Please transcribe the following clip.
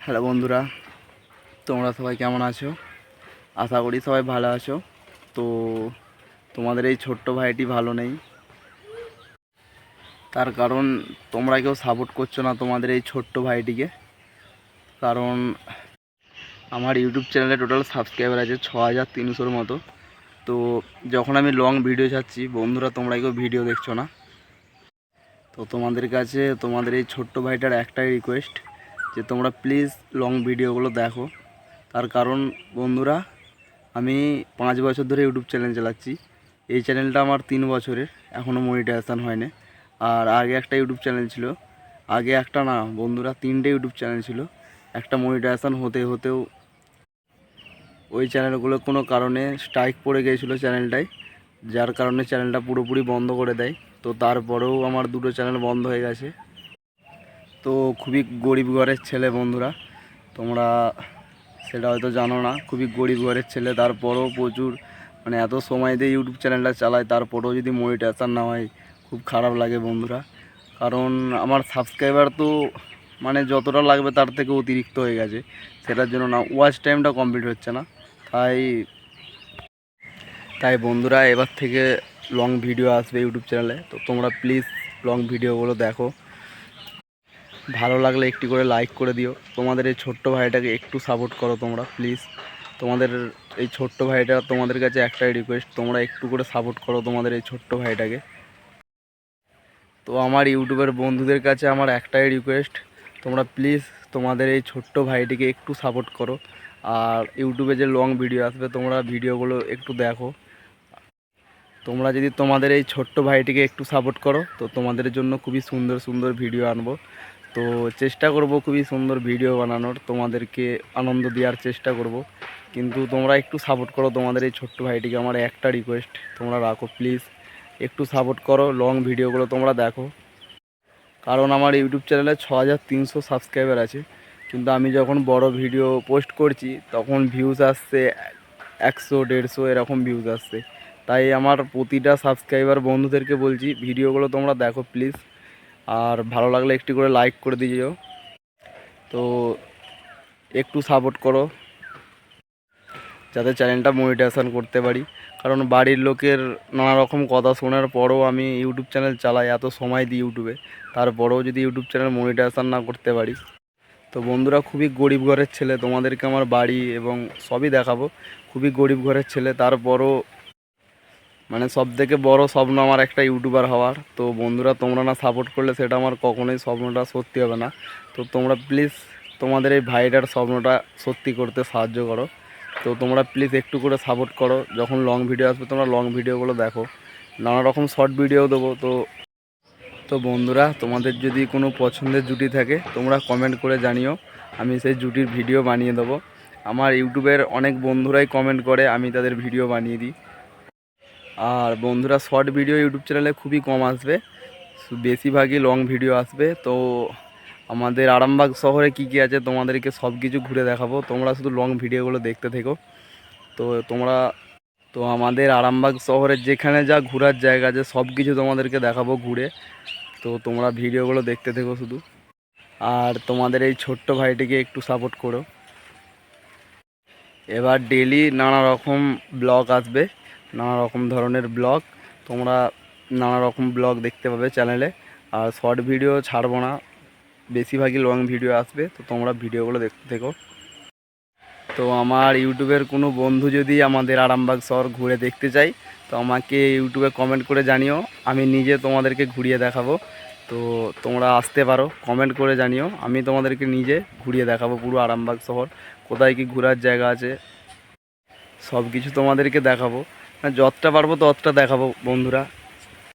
Hello বন্ধুরা, তোমরা সবাই কেমন আছো? আশা করি সবাই ভালো আছো। তো তোমাদের এই ছোট্ট ভাইটি ভালো নেই, তার কারণ তোমরা কেউ সাপোর্ট করছো না তোমাদের এই ছোট্ট ভাইটিকে। কারণ আমার ইউটিউব চ্যানেলে টোটাল সাবস্ক্রাইবার আছে 6300-র মতো। তো যখন আমি লং ভিডিও ছাড়ছি, বন্ধুরা তোমরা কেউ ভিডিও দেখছো না। তো তোমাদের কাছে তোমাদের এই ছোট্ট ভাইটার একটাই রিকোয়েস্ট যে তোমরা প্লিজ লং ভিডিওগুলো দেখো। তার কারণ বন্ধুরা, আমি 5 বছর ধরে ইউটিউব চ্যানেল চালাচ্ছি। এই চ্যানেলটা আমার 3 বছরের, এখনও মনিটাইজেশন হয়নি। আর আগে একটা ইউটিউব চ্যানেল ছিল, আগে একটা না বন্ধুরা, 3টে ইউটিউব চ্যানেল ছিল। একটা মনিটাইজেশন হতেও ওই চ্যানেলগুলো কোনো কারণে স্ট্রাইক পড়ে গিয়েছিলো চ্যানেলটায়, যার কারণে চ্যানেলটা পুরোপুরি বন্ধ করে দেয়। তো তারপরেও আমার 2টো চ্যানেল বন্ধ হয়ে গেছে। তো খুবই গরিব ঘরের ছেলে বন্ধুরা, তোমরা সেটা হয়তো জানো না। খুবই গরিব ঘরের ছেলে, তারপরেও প্রচুর এত সময় দিয়ে ইউটিউব চ্যানেলটা চালায়, তারপরেও যদি মনিটাইজেশন না হয় খুব খারাপ লাগে বন্ধুরা। কারণ আমার সাবস্ক্রাইবার তো যতটা লাগবে তার থেকে অতিরিক্ত হয়ে গেছে, সেটার জন্য না ওয়াচ টাইমটা কমপ্লিট হচ্ছে না। তাই বন্ধুরা, এবার থেকে লং ভিডিও আসবে ইউটিউব চ্যানেলে। তো তোমরা প্লিজ লং ভিডিওগুলো দেখো। ভালো লাগলে একটি করে লাইক করে দিও। তোমাদের এই ছোট্ট ভাইটাকে একটু সাপোর্ট করো তোমরা প্লিজ। তোমাদের এই ছোট্ট ভাইটা, তোমাদের কাছে একটাই রিকোয়েস্ট, তোমরা একটু করে সাপোর্ট করো তোমাদের এই ছোট্ট ভাইটাকে। তো আমার ইউটিউবের বন্ধুদের কাছে আমার একটাই রিকোয়েস্ট, তোমরা প্লিজ তোমাদের এই ছোট্ট ভাইটিকে একটু সাপোর্ট করো। আর ইউটিউবে যে লং ভিডিও আসবে, তোমরা ভিডিওগুলো একটু দেখো। তোমরা যদি তোমাদের এই ছোট্ট ভাইটিকে একটু সাপোর্ট করো, তো তোমাদের জন্য খুবই সুন্দর সুন্দর ভিডিও আনবো। তো চেষ্টা করব খুবই সুন্দর ভিডিও বানানোর, তোমাদেরকে আনন্দ দেওয়ার চেষ্টা করব। কিন্তু তোমরা একটু সাপোর্ট করো তোমাদের এই ছোট্ট ভাইটিকে, আমার একটা রিকোয়েস্ট তোমরা রাখো প্লিজ। একটু সাপোর্ট করো, লং ভিডিওগুলো তোমরা দেখো। কারণ আমার ইউটিউব চ্যানেলে 6300 সাবস্ক্রাইবার আছে, কিন্তু আমি যখন বড় ভিডিও পোস্ট করছি তখন ভিউজ আসছে 100-150 এরকম ভিউজ আসছে। তাই আমার প্রতিটা সাবস্ক্রাইবার বন্ধুদেরকে বলছি, ভিডিওগুলো তোমরা দেখো প্লিজ। আর ভালো লাগলে একটি করে লাইক করে দিও। তো একটু সাপোর্ট করো যাতে চ্যানেলটা মনিটাইজেশন করতে পারি। কারণ বাড়ির লোকের নানা রকম কথা শোনার পরও আমি ইউটিউব চ্যানেল চালাই, এত সময় দিই ইউটিউবে, তারপরেও যদি ইউটিউব চ্যানেল মনিটাইজেশন না করতে পারি। তো বন্ধুরা, খুবই গরিব ঘরের ছেলে, তোমাদেরকে আমার বাড়ি এবং সবই দেখাবো। খুবই গরিব ঘরের ছেলে, তারপরও সবথেকে বড় স্বপ্ন আমার একটা ইউটিউবার হওয়ার। তো বন্ধুরা, তোমরা না সাপোর্ট করলে সেটা আমার কখনোই স্বপ্নটা সত্যি হবে না। তো তোমরা প্লিজ তোমাদের এই ভাইটার স্বপ্নটা সত্যি করতে সাহায্য করো। তো তোমরা প্লিজ একটু করে সাপোর্ট করো। যখন লং ভিডিও আসবে তোমরা লং ভিডিওগুলো দেখো, নানা রকম শর্ট ভিডিও দেবো। তো বন্ধুরা, তোমাদের যদি কোনো পছন্দের জুটি থাকে তোমরা কমেন্ট করে জানিও, আমি সেই জুটির ভিডিও বানিয়ে দেবো। আমার ইউটিউবের অনেক বন্ধুরাই কমেন্ট করে, আমি তাদের ভিডিও বানিয়ে দিই। আর বন্ধুরা, শর্ট ভিডিও ইউটিউব চ্যানেলে খুবই কম আসবে, বেশিরভাগই লং ভিডিও আসবে। তো আমাদের আরামবাগ শহরে কি আছে তোমাদেরকে সব কিছু ঘুরে দেখাবো, তোমরা শুধু লং ভিডিওগুলো দেখতে থেকো। তো আমাদের আরামবাগ শহরের যেখানে যা ঘোরার জায়গা আছে সব কিছু তোমাদেরকে দেখাবো ঘুরে। তো তোমরা ভিডিওগুলো দেখতে থেকো শুধু। আর তোমাদের এই ছোট্ট ভাইটিকে একটু সাপোর্ট করো। এবার ডেলি নানা রকম ব্লগ আসবে, নানা রকম ধরনের ব্লগ, তোমরা নানা রকম ব্লগ দেখতে পাবে চ্যানেলে। আর শর্ট ভিডিও ছাড়বো না, বেশিরভাগই লং ভিডিও আসবে। তো তোমরা ভিডিওগুলো দেখতে থেকো। তো আমার ইউটিউবের কোনো বন্ধু যদি আমাদের আরামবাগ শহর ঘুরে দেখতে চাই, তো আমাকে ইউটিউবে কমেন্ট করে জানিও, আমি নিজে তোমাদেরকে ঘুরিয়ে দেখাবো। তো তোমরা আসতে পারো, কমেন্ট করে জানিও, আমি তোমাদেরকে নিজে ঘুরিয়ে দেখাবো পুরো আরামবাগ শহর, কোথায় কি ঘোরার জায়গা আছে সব কিছু তোমাদেরকে দেখাবো। যতটা পারবো ততটা দেখাবো বন্ধুরা।